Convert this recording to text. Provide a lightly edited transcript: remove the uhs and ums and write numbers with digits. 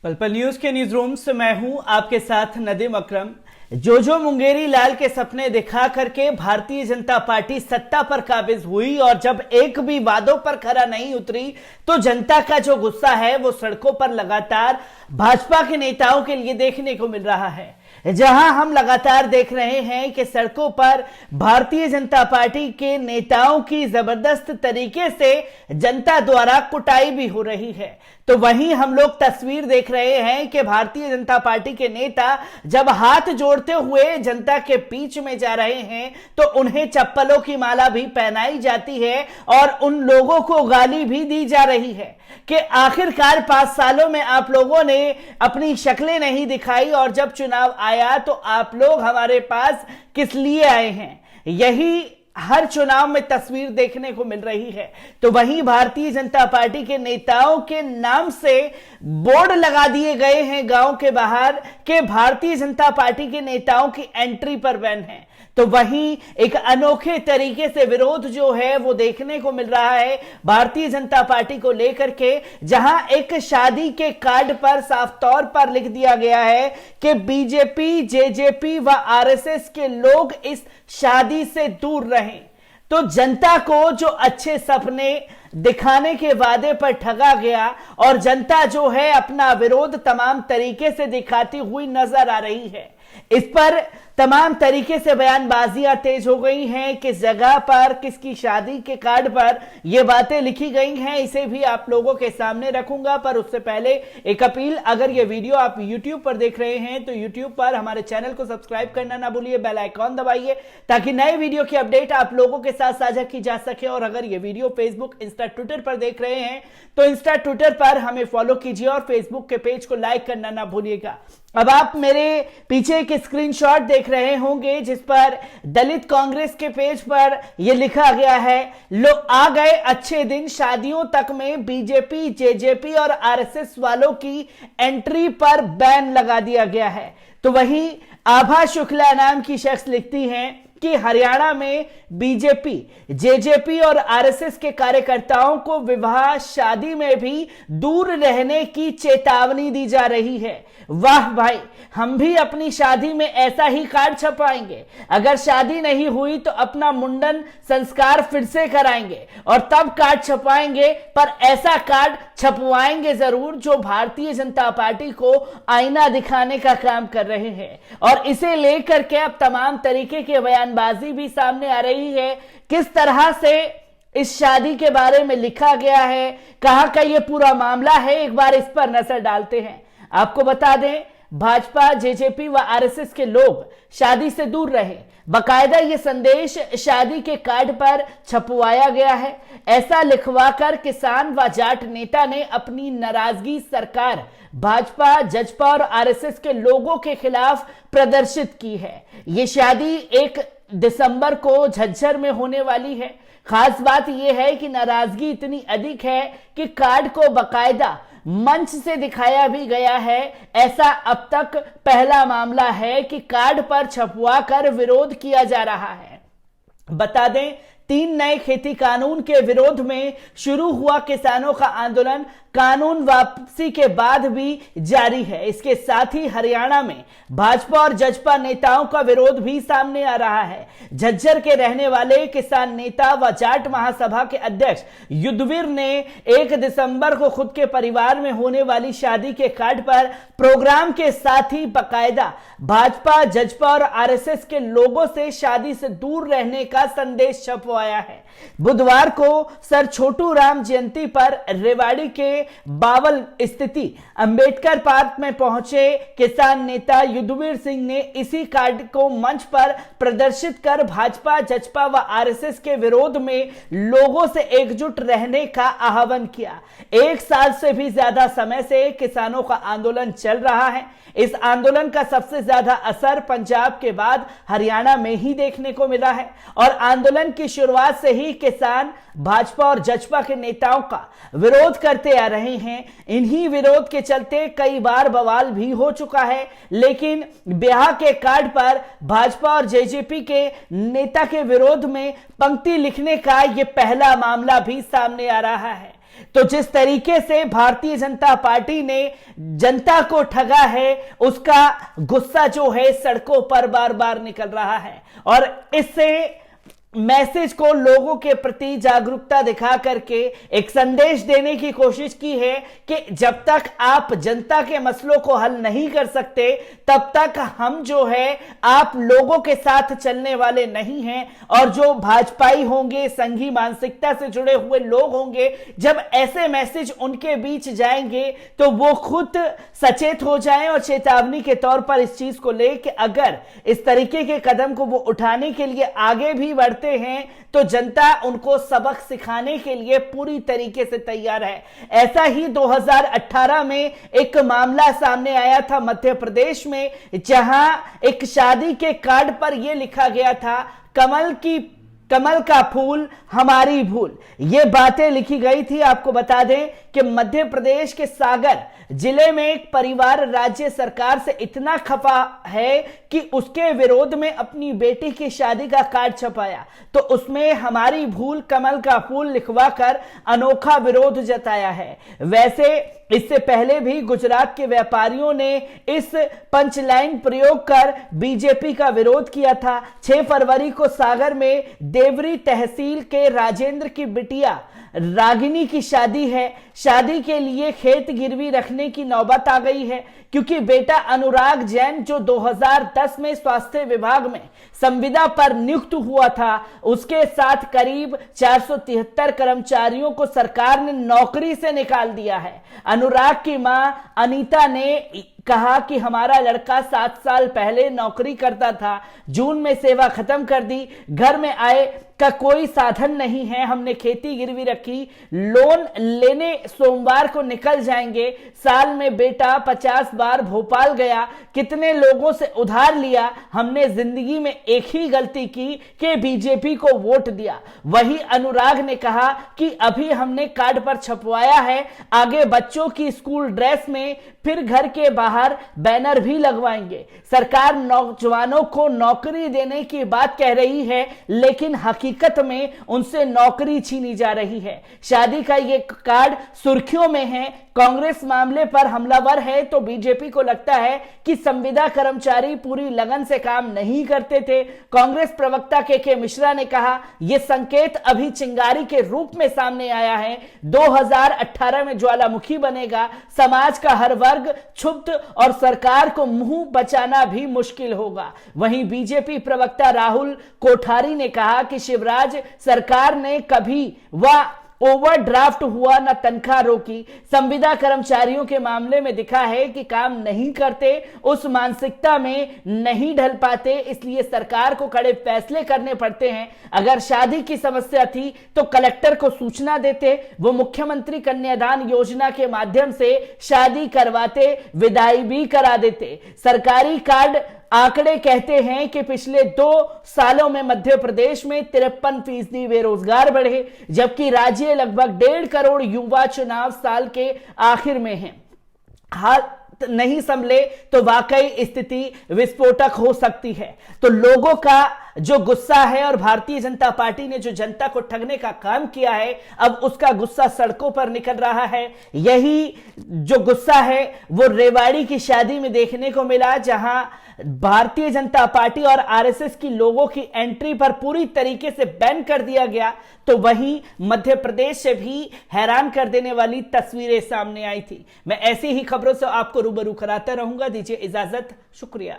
पल पल न्यूज के न्यूज रूम से मैं हूं आपके साथ नदीम अकरम। जो मुंगेरी लाल के सपने दिखा करके भारतीय जनता पार्टी सत्ता पर काबिज हुई और जब एक भी वादों पर खरा नहीं उतरी तो जनता का जो गुस्सा है वो सड़कों पर लगातार भाजपा के नेताओं के लिए देखने को मिल रहा है। जहां हम लगातार देख रहे हैं कि सड़कों पर भारतीय जनता पार्टी के नेताओं की जबरदस्त तरीके से जनता द्वारा कुटाई भी हो रही है, तो वहीं हम लोग तस्वीर देख रहे हैं कि भारतीय जनता पार्टी के नेता जब हाथ जोड़ते हुए जनता के बीच में जा रहे हैं तो उन्हें चप्पलों की माला भी पहनाई जाती है और उन लोगों को गाली भी दी जा रही है कि आखिरकार 5 सालों में आप लोगों ने अपनी शक्लें नहीं दिखाई और जब चुनाव आया तो आप लोग हमारे पास किस लिए आए हैं। यही हर चुनाव में तस्वीर देखने को मिल रही है। तो वहीं भारतीय जनता पार्टी के नेताओं के नाम से बोर्ड लगा दिए गए हैं गांव के बाहर कि भारतीय जनता पार्टी के नेताओं की एंट्री पर बैन है। तो वहीं एक अनोखे तरीके से विरोध जो है वो देखने को मिल रहा है भारतीय जनता पार्टी को लेकर के, जहां एक शादी के कार्ड पर साफ तौर पर लिख दिया गया है कि बीजेपी, जेजेपी व आरएसएस के लोग इस शादी से दूर रहें। तो जनता को जो अच्छे सपने दिखाने के वादे पर ठगा गया और जनता जो है अपना विरोध तमाम तरीके से दिखाती हुई नजर आ रही है। इस पर तमाम तरीके से बयानबाजियां तेज हो गई हैं, किस जगह पर किसकी शादी के कार्ड पर ये बातें लिखी गई हैं, इसे भी आप लोगों के सामने रखूंगा। पर उससे पहले एक अपील, अगर ये वीडियो आप YouTube पर देख रहे हैं तो YouTube पर हमारे चैनल को सब्सक्राइब करना ना भूलिए, बेल आइकॉन दबाइए ताकि नए वीडियो की अपडेट आप लोगों के साथ साझा की जा सके। और अगर ये वीडियो फेसबुक, इंस्टा, ट्विटर पर देख रहे हैं तो इंस्टा, ट्विटर पर हमें फॉलो कीजिए और फेसबुक के पेज को लाइक करना ना भूलिएगा। अब आप मेरे पीछे एक स्क्रीनशॉट देख रहे होंगे जिस पर दलित कांग्रेस के पेज पर यह लिखा गया है, लो आ गए अच्छे दिन, शादियों तक में बीजेपी, जेजेपी और आरएसएस वालों की एंट्री पर बैन लगा दिया गया है। तो वहीं आभा शुक्ला नाम की शख्स लिखती हैं कि हरियाणा में बीजेपी, जेजेपी और आरएसएस के कार्यकर्ताओं को विवाह शादी में भी दूर रहने की चेतावनी दी जा रही है। वाह भाई, हम भी अपनी शादी में ऐसा ही कार्ड छपवाएंगे। अगर शादी नहीं हुई तो अपना मुंडन संस्कार फिर से कराएंगे और तब कार्ड छपवाएंगे, पर ऐसा कार्ड छपवाएंगे जरूर जो भारतीय जनता पार्टी को आईना दिखाने का काम कर रहे हैं। और इसे लेकर के अब तमाम तरीके के बयानबाजी भी सामने आ रही है। किस तरह से इस शादी के बारे में लिखा गया है, कहां का ये पूरा मामला है, एक बार इस पर नजर डालते हैं। आपको बता दें, भाजपा, जेजेपी व आरएसएस के लोग शादी से दूर रहे, बकायदा ये संदेश शादी के कार्ड पर छपवाया गया है। ऐसा लिखवाकर किसान व जाट नेता ने अपनी नाराजगी सरकार, भाजपा, जजपा और आरएसएस के लोगों के खिलाफ प्रदर्शित की है। ये शादी 1 दिसंबर को झज्जर में होने वाली है। खास बात यह है कि नाराजगी इतनी अधिक है कि कार्ड को बकायदा मंच से दिखाया भी गया है। ऐसा अब तक पहला मामला है कि कार्ड पर छपवा कर विरोध किया जा रहा है। बता दें, 3 नए खेती कानून के विरोध में शुरू हुआ किसानों का आंदोलन कानून वापसी के बाद भी जारी है। इसके साथ ही हरियाणा में भाजपा और जजपा नेताओं का विरोध भी सामने आ रहा है। झज्जर के रहने वाले किसान नेता व जाट महासभा के अध्यक्ष युद्धवीर ने 1 दिसंबर को खुद के परिवार में होने वाली शादी के कार्ड पर प्रोग्राम के साथ ही बकायदा भाजपा, जजपा और आरएसएस के लोगों से शादी से दूर रहने का संदेश छपवाया है। बुधवार को सर छोटू राम जयंती पर रेवाड़ी के बावल स्थिति अंबेडकर पार्क में पहुंचे किसान नेता युद्धवीर सिंह ने इसी कार्ड को मंच पर प्रदर्शित कर भाजपा, जजपा व आरएसएस के विरोध में लोगों से एकजुट रहने का आह्वान किया। 1 साल से भी ज्यादा समय से किसानों का आंदोलन चल रहा है। इस आंदोलन का सबसे ज्यादा असर पंजाब के बाद हरियाणा में ही देखने को मिला है और आंदोलन की शुरुआत से ही किसान भाजपा और जजपा के नेताओं का विरोध करते आ रहे हैं। इन्हीं विरोध के चलते कई बार बवाल भी हो चुका है, लेकिन ब्याह के कार्ड पर भाजपा और जेजेपी के नेता के विरोध में पंक्ति लिखने का यह पहला मामला भी सामने आ रहा है। तो जिस तरीके से भारतीय जनता पार्टी ने जनता को ठगा है, उसका गुस्सा जो है सड़कों पर बार बार निकल रहा है और इससे मैसेज को लोगों के प्रति जागरूकता दिखा करके एक संदेश देने की कोशिश की है कि जब तक आप जनता के मसलों को हल नहीं कर सकते तब तक हम जो है आप लोगों के साथ चलने वाले नहीं हैं। और जो भाजपाई होंगे, संघी मानसिकता से जुड़े हुए लोग होंगे, जब ऐसे मैसेज उनके बीच जाएंगे तो वो खुद सचेत हो जाएं और चेतावनी के तौर पर इस चीज को ले कि अगर इस तरीके के कदम को वो उठाने के लिए आगे भी बढ़ते हैं तो जनता उनको सबक सिखाने के लिए पूरी तरीके से तैयार है। ऐसा ही 2018 में एक मामला सामने आया था मध्य प्रदेश में, जहां एक शादी के कार्ड पर यह लिखा गया था, कमल का फूल हमारी भूल। ये बातें लिखी गई थी। आपको बता दें कि मध्य प्रदेश के सागर जिले में एक परिवार राज्य सरकार से इतना खफा है कि उसके विरोध में अपनी बेटी की शादी का कार्ड छपाया, तो उसमें हमारी भूल कमल का फूल लिखवाकर अनोखा विरोध जताया है। वैसे इससे पहले भी गुजरात के व्यापारियों ने इस पंचलाइन प्रयोग कर बीजेपी का विरोध किया था। 6 फरवरी को सागर में देवरी तहसील के राजेंद्र की बिटिया रागिनी की शादी है। शादी के लिए खेत गिरवी रखने की नौबत आ गई है क्योंकि बेटा अनुराग जैन जो 2010 में स्वास्थ्य विभाग में संविदा पर नियुक्त हुआ था, उसके साथ करीब 473 कर्मचारियों को सरकार ने नौकरी से निकाल दिया है। अनुराग की मां अनीता ने कहा कि हमारा लड़का 7 साल पहले नौकरी करता था, जून में सेवा खत्म कर दी, घर में आय का कोई साधन नहीं है, हमने खेती गिरवी रखी, लोन लेने सोमवार को निकल जाएंगे, साल में बेटा 50 बार भोपाल गया, कितने लोगों से उधार लिया, हमने जिंदगी में एक ही गलती की कि बीजेपी को वोट दिया। वही अनुराग ने कहा कि अभी हमने कार्ड पर छपवाया है, आगे बच्चों की स्कूल ड्रेस में फिर घर के बाहर बैनर भी लगवाएंगे। सरकार नौजवानों को नौकरी देने की बात कह रही है, लेकिन हकीकत में उनसे नौकरी छीनी जा रही है। शादी का ये कार्ड सुर्खियों में है। कांग्रेस मामले पर हमलावर है तो बीजेपी को लगता है कि संविदा कर्मचारी पूरी लगन से काम नहीं करते थे। कांग्रेस प्रवक्ता के मिश्रा ने कहा, यह संकेत अभी चिंगारी के रूप में सामने आया है। 2018 में ज्वालामुखी बनेगा, समाज का हर वर्ग क्षुब्ध और सरकार को मुंह बचाना भी मुश्किल होगा। वहीं बीजेपी प्रवक्ता राहुल कोठारी ने कहा कि शिवराज सरकार ने कभी वह ओवरड्राफ्ट हुआ न तनख्वाह रोकी। संविदा कर्मचारियों के मामले में दिखा है कि काम नहीं करते, उस मानसिकता में नहीं ढल पाते, इसलिए सरकार को कड़े फैसले करने पड़ते हैं। अगर शादी की समस्या थी तो कलेक्टर को सूचना देते, वो मुख्यमंत्री कन्यादान योजना के माध्यम से शादी करवाते, विदाई भी करा देते। सरकारी कार्ड आंकड़े कहते हैं कि पिछले 2 सालों में मध्य प्रदेश में 53% बेरोजगार बढ़े, जबकि राज्य लगभग 1.5 करोड़ युवा चुनाव साल के आखिर में हैं। हाल नहीं संभले तो वाकई स्थिति विस्फोटक हो सकती है। तो लोगों का जो गुस्सा है और भारतीय जनता पार्टी ने जो जनता को ठगने का काम किया है, अब उसका गुस्सा सड़कों पर निकल रहा है। यही जो गुस्सा है वो रेवाड़ी की शादी में देखने को मिला, जहां भारतीय जनता पार्टी और आरएसएस की लोगों की एंट्री पर पूरी तरीके से बैन कर दिया गया। तो वहीं मध्य प्रदेश से भी हैरान कर देने वाली तस्वीरें सामने आई थी। मैं ऐसी ही खबरों से आपको रूबरू कराता रहूंगा। दीजिए इजाजत, शुक्रिया।